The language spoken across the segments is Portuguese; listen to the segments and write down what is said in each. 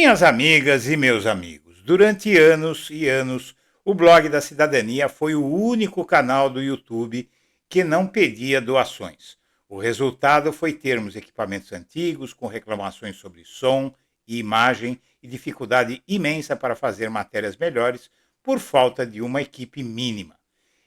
Minhas amigas e meus amigos, durante anos e anos, o blog da Cidadania foi o único canal do YouTube que não pedia doações. O resultado foi termos equipamentos antigos com reclamações sobre som e imagem e dificuldade imensa para fazer matérias melhores por falta de uma equipe mínima.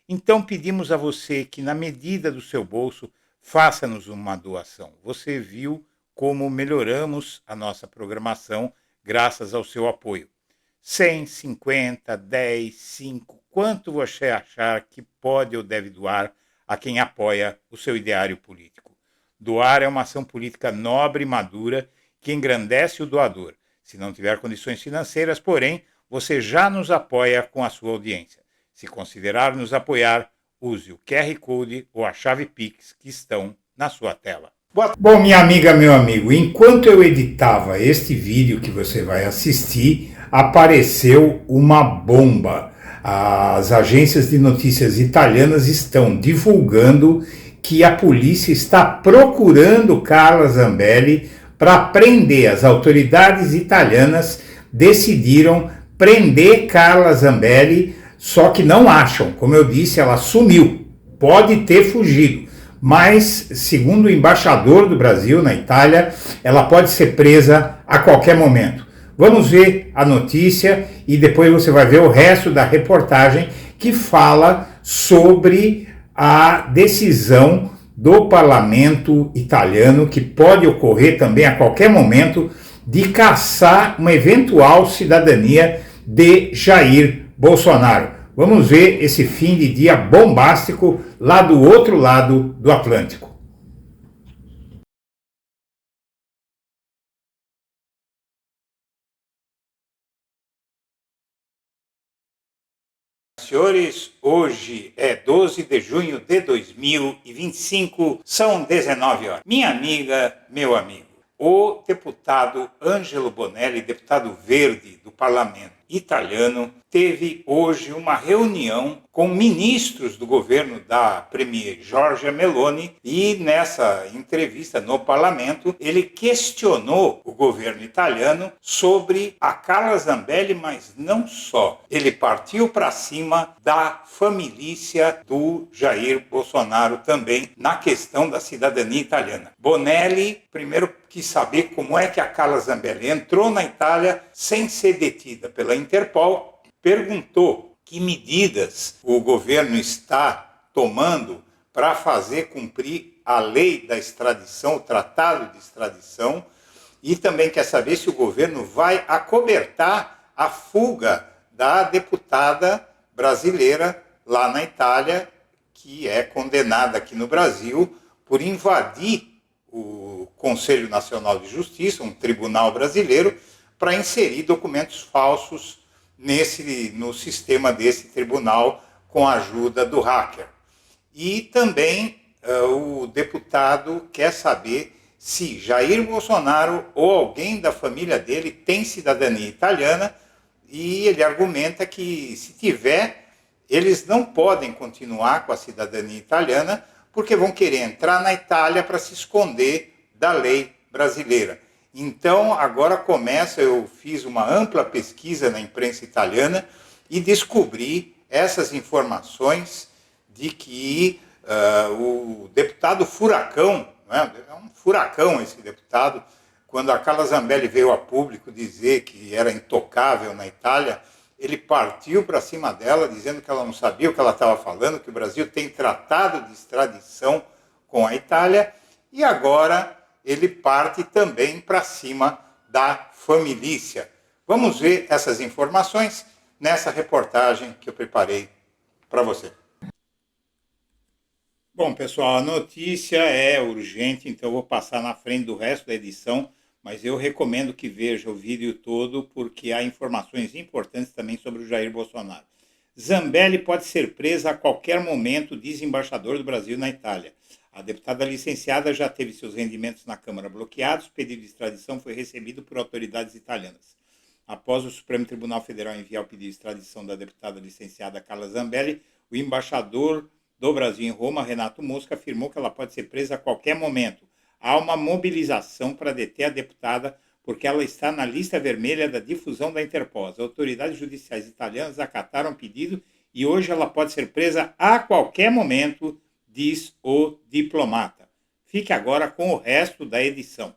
Então pedimos a você que, na medida do seu bolso, faça-nos uma doação. Você viu como melhoramos a nossa programação graças ao seu apoio. 100, 50, 10, 5, quanto você achar que pode ou deve doar a quem apoia o seu ideário político. Doar é uma ação política nobre e madura que engrandece o doador. Se não tiver condições financeiras, porém, você já nos apoia com a sua audiência. Se considerar nos apoiar, use o QR Code ou a chave Pix que estão na sua tela. Bom, minha amiga, meu amigo, enquanto eu editava este vídeo que você vai assistir, apareceu uma bomba. As agências de notícias italianas estão divulgando que a polícia está procurando Carla Zambelli para prender. As autoridades italianas decidiram prender Carla Zambelli, só que não acham. Como eu disse, ela sumiu, pode ter fugido. Mas, segundo o embaixador do Brasil na Itália, ela pode ser presa a qualquer momento. Vamos ver a notícia e depois você vai ver o resto da reportagem que fala sobre a decisão do parlamento italiano, que pode ocorrer também a qualquer momento, de caçar uma eventual cidadania de Jair Bolsonaro. Vamos ver esse fim de dia bombástico lá do outro lado do Atlântico. Senhores, hoje é 12 de junho de 2025, são 19 horas. Minha amiga, meu amigo, o deputado Angelo Bonelli, deputado verde do parlamento italiano, teve hoje uma reunião com ministros do governo da premier Giorgia Meloni e nessa entrevista no parlamento ele questionou o governo italiano sobre a Carla Zambelli, mas não só. Ele partiu para cima da família do Jair Bolsonaro também na questão da cidadania italiana. Bonelli primeiro quis saber como é que a Carla Zambelli entrou na Itália sem ser detida pela Interpol, perguntou que medidas o governo está tomando para fazer cumprir a lei da extradição, o tratado de extradição, e também quer saber se o governo vai acobertar a fuga da deputada brasileira lá na Itália, que é condenada aqui no Brasil por invadir o Conselho Nacional de Justiça, um tribunal brasileiro, para inserir documentos falsos no sistema desse tribunal com a ajuda do hacker. E também o deputado quer saber se Jair Bolsonaro ou alguém da família dele tem cidadania italiana, e ele argumenta que, se tiver, eles não podem continuar com a cidadania italiana porque vão querer entrar na Itália para se esconder da lei brasileira. Então, agora eu fiz uma ampla pesquisa na imprensa italiana e descobri essas informações de que o deputado Furacão, é um furacão esse deputado, quando a Carla Zambelli veio a público dizer que era intocável na Itália, ele partiu para cima dela, dizendo que ela não sabia o que ela estava falando, que o Brasil tem tratado de extradição com a Itália, e agora ele parte também para cima da família. Vamos ver essas informações nessa reportagem que eu preparei para você. Bom, pessoal, a notícia é urgente, então eu vou passar na frente do resto da edição, mas eu recomendo que veja o vídeo todo, porque há informações importantes também sobre o Jair Bolsonaro. Zambelli pode ser presa a qualquer momento, diz embaixador do Brasil na Itália. A deputada licenciada já teve seus rendimentos na Câmara bloqueados, o pedido de extradição foi recebido por autoridades italianas. Após o Supremo Tribunal Federal enviar o pedido de extradição da deputada licenciada Carla Zambelli, o embaixador do Brasil em Roma, Renato Mosca, afirmou que ela pode ser presa a qualquer momento. Há uma mobilização para deter a deputada porque ela está na lista vermelha da difusão da Interpol. As autoridades judiciais italianas acataram o pedido e hoje ela pode ser presa a qualquer momento, diz o diplomata. Fique agora com o resto da edição.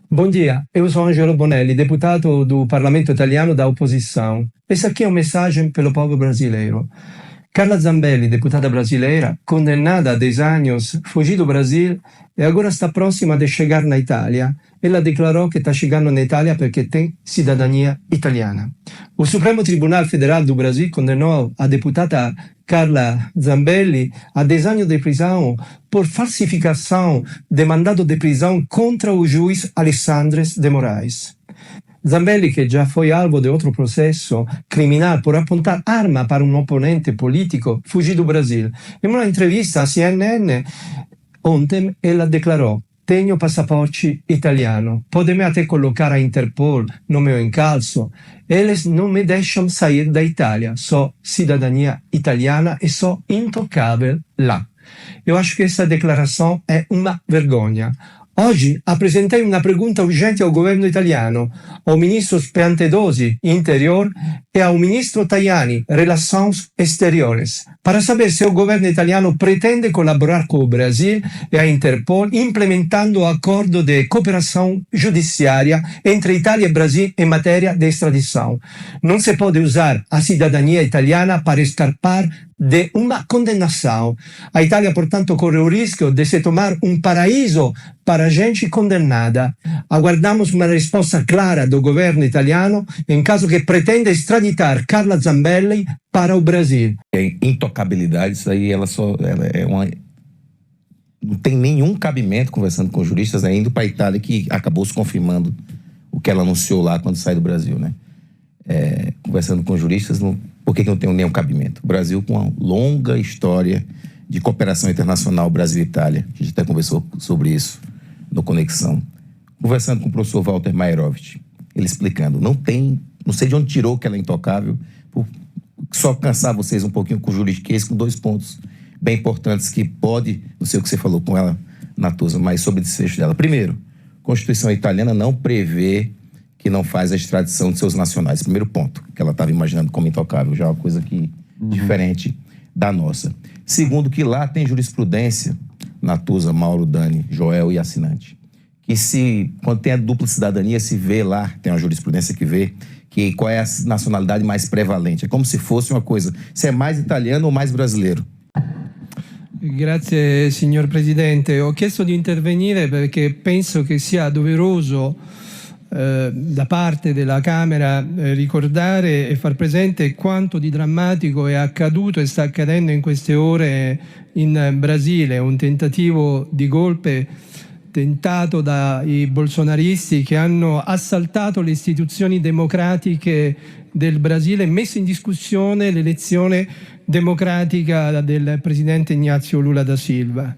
Bom dia, eu sou Angelo Bonelli, deputado do Parlamento Italiano da oposição. Essa aqui é uma mensagem pelo povo brasileiro. Carla Zambelli, deputada brasileira, condenada a 10 anos, fugiu do Brasil e agora está próxima de chegar na Itália. Ela declarou que está chegando na Itália porque tem cidadania italiana. O Supremo Tribunal Federal do Brasil condenou a deputada Carla Zambelli a 10 anos de prisão por falsificação de mandado de prisão contra o juiz Alexandre de Moraes. Zambelli, che già foi alvo di altro processo criminale per apuntar arma para un opponente politico, fuggì do Brasil. In una intervista a CNN, ontem, ela declarò: tenho passaporte italiano, podem até colocar a Interpol no meu encalço, eles não me deixam sair da Itália, sou cidadania italiana e sou intocável lá. Eu acho que essa declaração é uma vergonha. Oggi apresentei una pergunta urgente ao governo italiano, ao ministro Piantedosi, Interior, e ao ministro Tajani, Relações Exteriores, para saber se o governo italiano pretende colaborar com o Brasil e a Interpol implementando o acordo de cooperação judiciária entre Itália e Brasil em matéria de extradição. Não se pode usar a cidadania italiana para escapar de uma condenação. A Itália, portanto, corre o risco de se tornar um paraíso para gente condenada. Aguardamos uma resposta clara do governo italiano em caso que pretenda extraditar Carla Zambelli para o Brasil. Intocabilidade, isso aí ela é uma... Não tem nenhum cabimento, conversando com juristas, indo para a Itália, que acabou se confirmando o que ela anunciou lá quando saiu do Brasil, né? Conversando com juristas, por que não tem nenhum cabimento? O Brasil, com uma longa história de cooperação internacional Brasil-Itália, a gente até conversou sobre isso no Conexão. Conversando com o professor Walter Mairovich, ele explicando, não sei de onde tirou que ela é intocável, só cansar vocês um pouquinho com o juridiquês, com 2 pontos bem importantes que pode, não sei o que você falou com ela, Natuza, mas sobre o desfecho dela. Primeiro, a Constituição italiana não prevê que não faz a extradição de seus nacionais. Primeiro ponto, que ela estava imaginando como intocável, já é uma coisa que diferente da nossa. Segundo, que lá tem jurisprudência, Natuza, Mauro, Dani, Joel e assinante, que quando tem a dupla cidadania, se vê lá, tem uma jurisprudência que vê que qual é a nacionalidade mais prevalente. É como se fosse uma coisa, se é mais italiano ou mais brasileiro. Grazie signor Presidente. Ho chiesto di intervenire perché penso che sia doveroso da parte della Camera ricordare e far presente quanto di drammatico è accaduto e sta accadendo in queste ore in Brasile, un tentativo di golpe tentato dai bolsonaristi che hanno assaltato le istituzioni democratiche del Brasile e messo in discussione l'elezione democratica del presidente Ignazio Lula da Silva.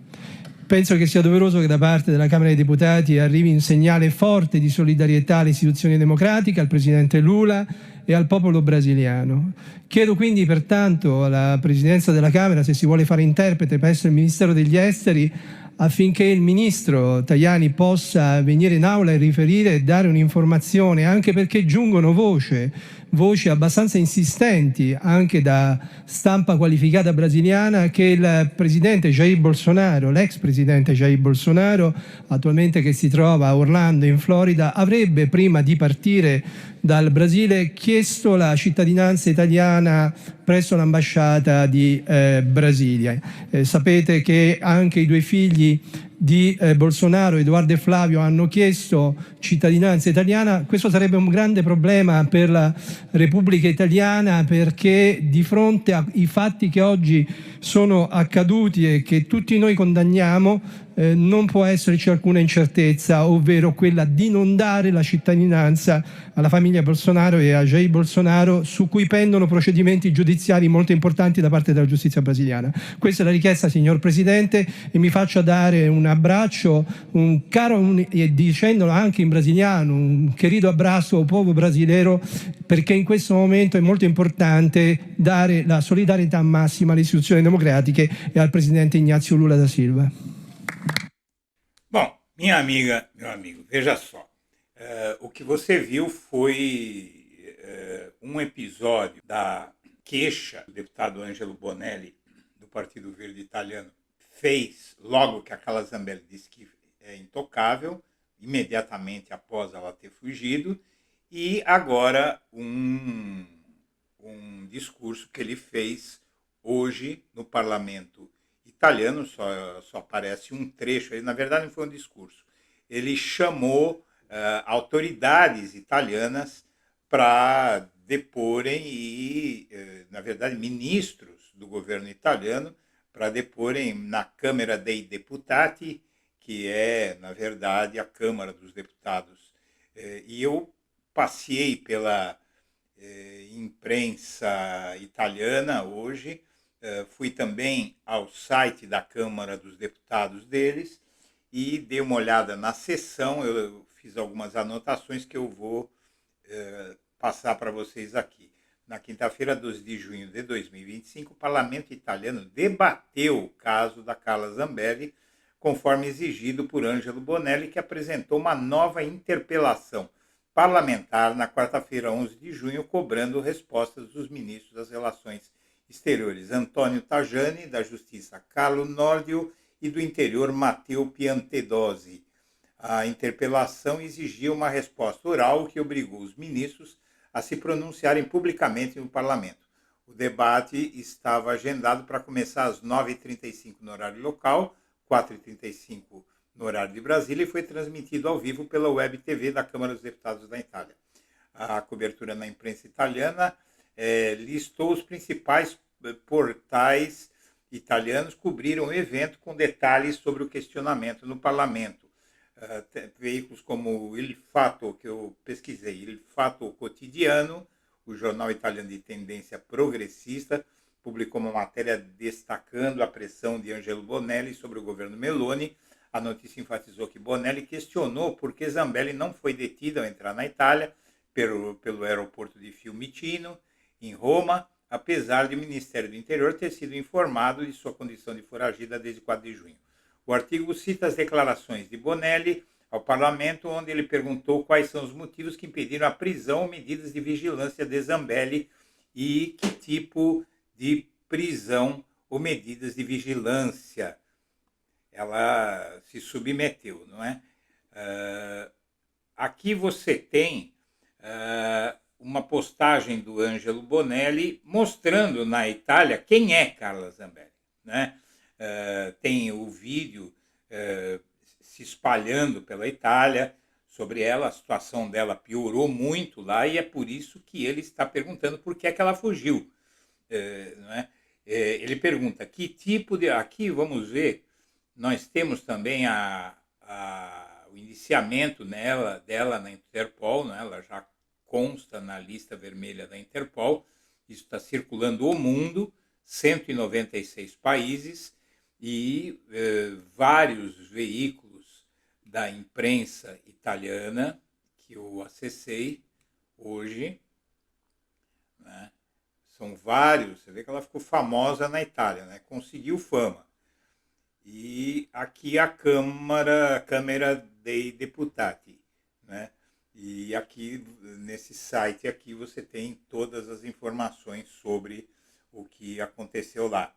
Penso che sia doveroso che da parte della Camera dei Deputati arrivi un segnale forte di solidarietà alle istituzioni democratiche, al Presidente Lula e al popolo brasiliano. Chiedo quindi pertanto alla Presidenza della Camera se si vuole fare interprete presso il Ministero degli Esteri affinché il Ministro Tajani possa venire in aula e riferire e dare un'informazione, anche perché giungono voci abbastanza insistenti anche da stampa qualificata brasiliana che il presidente Jair Bolsonaro, l'ex presidente Jair Bolsonaro, attualmente che si trova a Orlando in Florida, avrebbe prima di partire dal Brasile chiesto la cittadinanza italiana presso l'ambasciata di Brasilia. Sapete che anche i 2 figli di Bolsonaro, Edoardo e Flavio, hanno chiesto cittadinanza italiana. Questo sarebbe un grande problema per la Repubblica Italiana, perché di fronte ai fatti che oggi sono accaduti e che tutti noi condanniamo, non può esserci alcuna incertezza, ovvero quella di non dare la cittadinanza alla famiglia Bolsonaro e a Jair Bolsonaro, su cui pendono procedimenti giudiziari molto importanti da parte della giustizia brasiliana. Questa è la richiesta, signor Presidente, e mi faccia dare un abbraccio, e dicendolo anche in brasiliano, un querido abrazo al popolo brasileiro, perché in questo momento è molto importante dare la solidarietà massima alle istituzioni democratiche e al Presidente Ignazio Lula da Silva. Bom, minha amiga, meu amigo, veja só. O que você viu foi um episódio da queixa do deputado Ângelo Bonelli, do Partido Verde Italiano, fez logo que a Carla Zambelli disse que é intocável, imediatamente após ela ter fugido, e agora um discurso que ele fez hoje no parlamento italiano, só aparece um trecho, na verdade não foi um discurso, ele chamou autoridades italianas para deporem e, na verdade, ministros do governo italiano para deporem na Câmara dei Deputati, que é, na verdade, a Câmara dos Deputados. E eu passei pela imprensa italiana hoje, fui também ao site da Câmara dos Deputados deles e dei uma olhada na sessão, eu fiz algumas anotações que eu vou passar para vocês aqui. Na quinta-feira, 12 de junho de 2025, o parlamento italiano debateu o caso da Carla Zambelli, conforme exigido por Ângelo Bonelli, que apresentou uma nova interpelação parlamentar na quarta-feira, 11 de junho, cobrando respostas dos ministros das Relações Exteriores, Antônio Tajani, da Justiça, Carlo Nordio, e do Interior, Matteo Piantedosi. A interpelação exigia uma resposta oral que obrigou os ministros a se pronunciarem publicamente no parlamento. O debate estava agendado para começar às 9h35 no horário local, 4h35 no horário de Brasília, e foi transmitido ao vivo pela Web TV da Câmara dos Deputados da Itália. A cobertura na imprensa italiana listou os principais portais italianos, cobriram o evento com detalhes sobre o questionamento no parlamento. Veículos como Il Fatto, que eu pesquisei, Il Fatto Quotidiano, o jornal italiano de tendência progressista, publicou uma matéria destacando a pressão de Angelo Bonelli sobre o governo Meloni. A notícia enfatizou que Bonelli questionou por que Zambelli não foi detida ao entrar na Itália pelo aeroporto de Fiumicino, em Roma, apesar de o Ministério do Interior ter sido informado de sua condição de foragida desde 4 de junho. O artigo cita as declarações de Bonelli ao parlamento, onde ele perguntou quais são os motivos que impediram a prisão ou medidas de vigilância de Zambelli e que tipo de prisão ou medidas de vigilância ela se submeteu, não é? Aqui você tem uma postagem do Ângelo Bonelli mostrando na Itália quem é Carla Zambelli, né? Tem o vídeo se espalhando pela Itália sobre ela, a situação dela piorou muito lá e é por isso que ele está perguntando por que é que ela fugiu. Não é? Ele pergunta que tipo de... Aqui, vamos ver, nós temos também o indiciamento dela na Interpol, né? Ela já consta na lista vermelha da Interpol, isso está circulando o mundo, 196 países, e vários veículos da imprensa italiana que eu acessei hoje, né? São vários, você vê que ela ficou famosa na Itália, né? Conseguiu fama. E aqui a Câmara dei Deputati, né? E aqui, nesse site aqui, você tem todas as informações sobre o que aconteceu lá.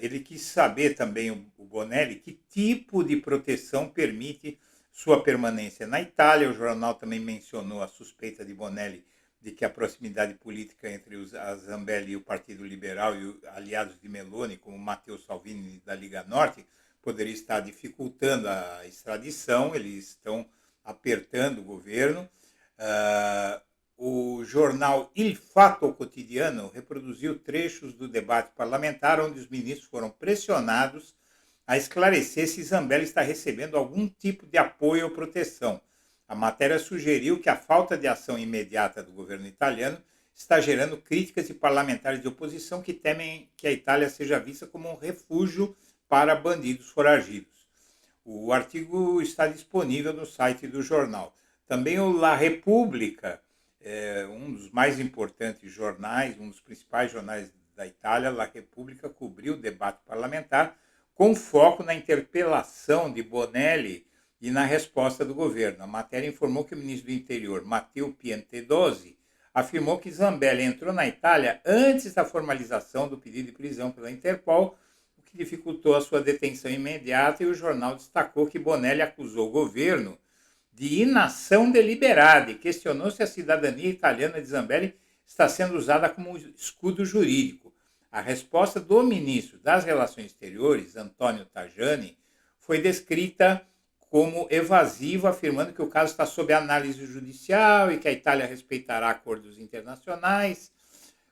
Ele quis saber também, o Bonelli, que tipo de proteção permite sua permanência na Itália. O jornal também mencionou a suspeita de Bonelli de que a proximidade política entre a Zambelli e o Partido Liberal e os aliados de Meloni, como Matteo Salvini da Liga Norte, poderia estar dificultando a extradição. Eles estão apertando o governo. O jornal Il Fatto Quotidiano reproduziu trechos do debate parlamentar onde os ministros foram pressionados a esclarecer se Zambelli está recebendo algum tipo de apoio ou proteção. A matéria sugeriu que a falta de ação imediata do governo italiano está gerando críticas de parlamentares de oposição que temem que a Itália seja vista como um refúgio para bandidos foragidos. O artigo está disponível no site do jornal. Também o La Repubblica, um dos mais importantes jornais, um dos principais jornais da Itália, La Repubblica, cobriu o debate parlamentar com foco na interpelação de Bonelli e na resposta do governo. A matéria informou que o ministro do Interior, Matteo Piantedosi, afirmou que Zambelli entrou na Itália antes da formalização do pedido de prisão pela Interpol, o que dificultou a sua detenção imediata, e o jornal destacou que Bonelli acusou o governo de inação deliberada e questionou se a cidadania italiana de Zambelli está sendo usada como escudo jurídico. A resposta do ministro das Relações Exteriores, Antonio Tajani, foi descrita como evasiva, afirmando que o caso está sob análise judicial e que a Itália respeitará acordos internacionais.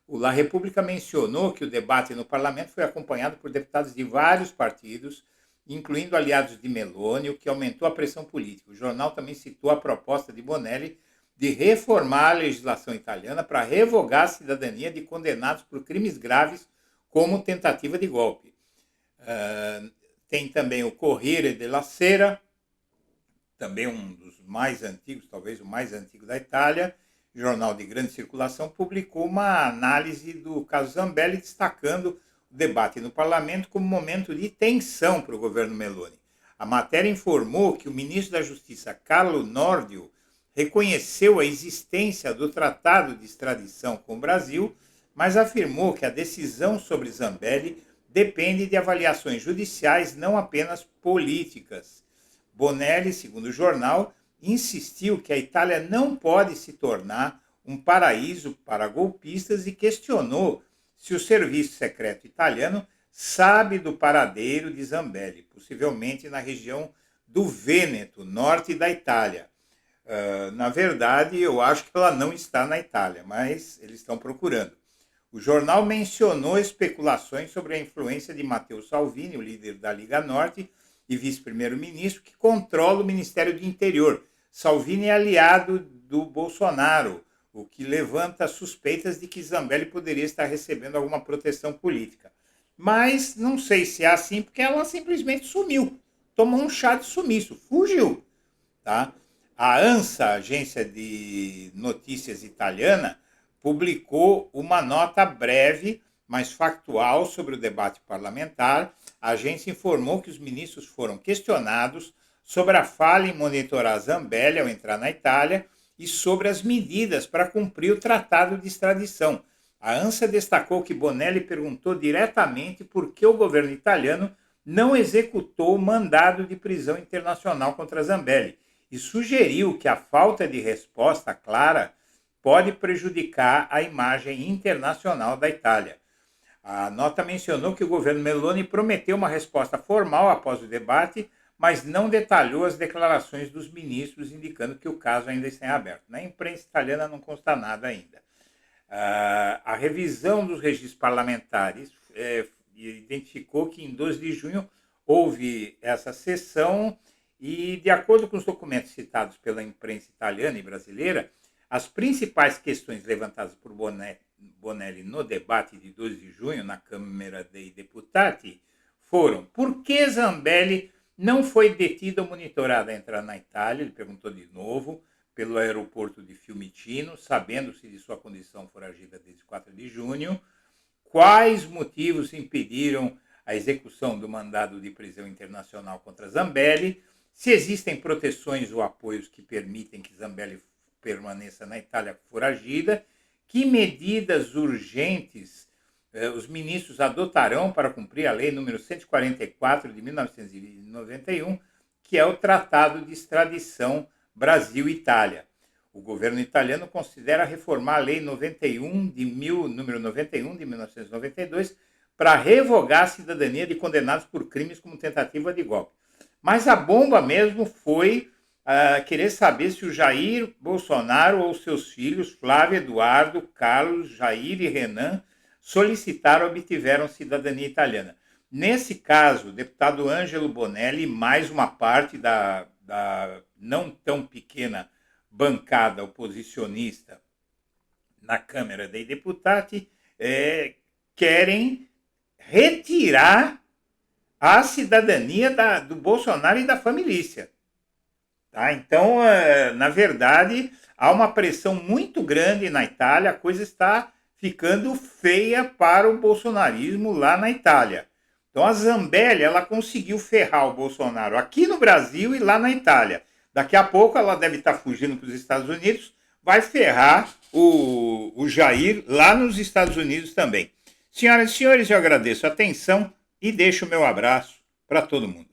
O La Repubblica mencionou que o debate no parlamento foi acompanhado por deputados de vários partidos, incluindo aliados de Meloni, o que aumentou a pressão política. O jornal também citou a proposta de Bonelli de reformar a legislação italiana para revogar a cidadania de condenados por crimes graves, como tentativa de golpe. Tem também o Corriere della Sera, também um dos mais antigos, talvez o mais antigo da Itália, jornal de grande circulação, publicou uma análise do caso Zambelli, destacando o debate no parlamento como momento de tensão para o governo Meloni. A matéria informou que o ministro da Justiça, Carlo Nordio, reconheceu a existência do tratado de extradição com o Brasil, mas afirmou que a decisão sobre Zambelli depende de avaliações judiciais, não apenas políticas. Bonelli, segundo o jornal, insistiu que a Itália não pode se tornar um paraíso para golpistas e questionou se o serviço secreto italiano sabe do paradeiro de Zambelli, possivelmente na região do Vêneto, norte da Itália. Na verdade, eu acho que ela não está na Itália, mas eles estão procurando. O jornal mencionou especulações sobre a influência de Matteo Salvini, o líder da Liga Norte e vice-primeiro-ministro, que controla o Ministério do Interior. Salvini é aliado do Bolsonaro, o que levanta suspeitas de que Zambelli poderia estar recebendo alguma proteção política. Mas não sei se é assim, porque ela simplesmente sumiu. Tomou um chá de sumiço, fugiu. Tá? A ANSA, agência de notícias italiana, publicou uma nota breve, mas factual, sobre o debate parlamentar. A agência informou que os ministros foram questionados sobre a falha em monitorar Zambelli ao entrar na Itália e sobre as medidas para cumprir o tratado de extradição. A ANSA destacou que Bonelli perguntou diretamente por que o governo italiano não executou o mandado de prisão internacional contra Zambelli e sugeriu que a falta de resposta clara pode prejudicar a imagem internacional da Itália. A nota mencionou que o governo Meloni prometeu uma resposta formal após o debate, mas não detalhou as declarações dos ministros, indicando que o caso ainda está em aberto. Na imprensa italiana não consta nada ainda. A revisão dos registros parlamentares identificou que em 12 de junho houve essa sessão e, de acordo com os documentos citados pela imprensa italiana e brasileira, as principais questões levantadas por Bonelli no debate de 12 de junho na Câmara dei Deputati foram: por que Zambelli não foi detido ou monitorado a entrar na Itália? Ele perguntou de novo, pelo aeroporto de Fiumicino, sabendo-se de sua condição foragida desde 4 de junho. Quais motivos impediram a execução do mandado de prisão internacional contra Zambelli? Se existem proteções ou apoios que permitem que Zambelli permaneça na Itália foragida? Que medidas urgentes os ministros adotarão para cumprir a Lei número 144 de 1991, que é o Tratado de Extradição Brasil-Itália? O governo italiano considera reformar a Lei número 91 de 1992 para revogar a cidadania de condenados por crimes como tentativa de golpe. Mas a bomba mesmo foi querer saber se o Jair Bolsonaro ou seus filhos, Flávio, Eduardo, Carlos, Jair e Renan, solicitaram ou obtiveram cidadania italiana. Nesse caso, o deputado Ângelo Bonelli, mais uma parte da não tão pequena bancada oposicionista na Câmara dei Deputati, querem retirar a cidadania do Bolsonaro e da família. Tá? Então, na verdade, há uma pressão muito grande na Itália, a coisa está ficando feia para o bolsonarismo lá na Itália. Então a Zambelli, ela conseguiu ferrar o Bolsonaro aqui no Brasil e lá na Itália. Daqui a pouco ela deve estar fugindo para os Estados Unidos, vai ferrar o Jair lá nos Estados Unidos também. Senhoras e senhores, eu agradeço a atenção e deixo o meu abraço para todo mundo.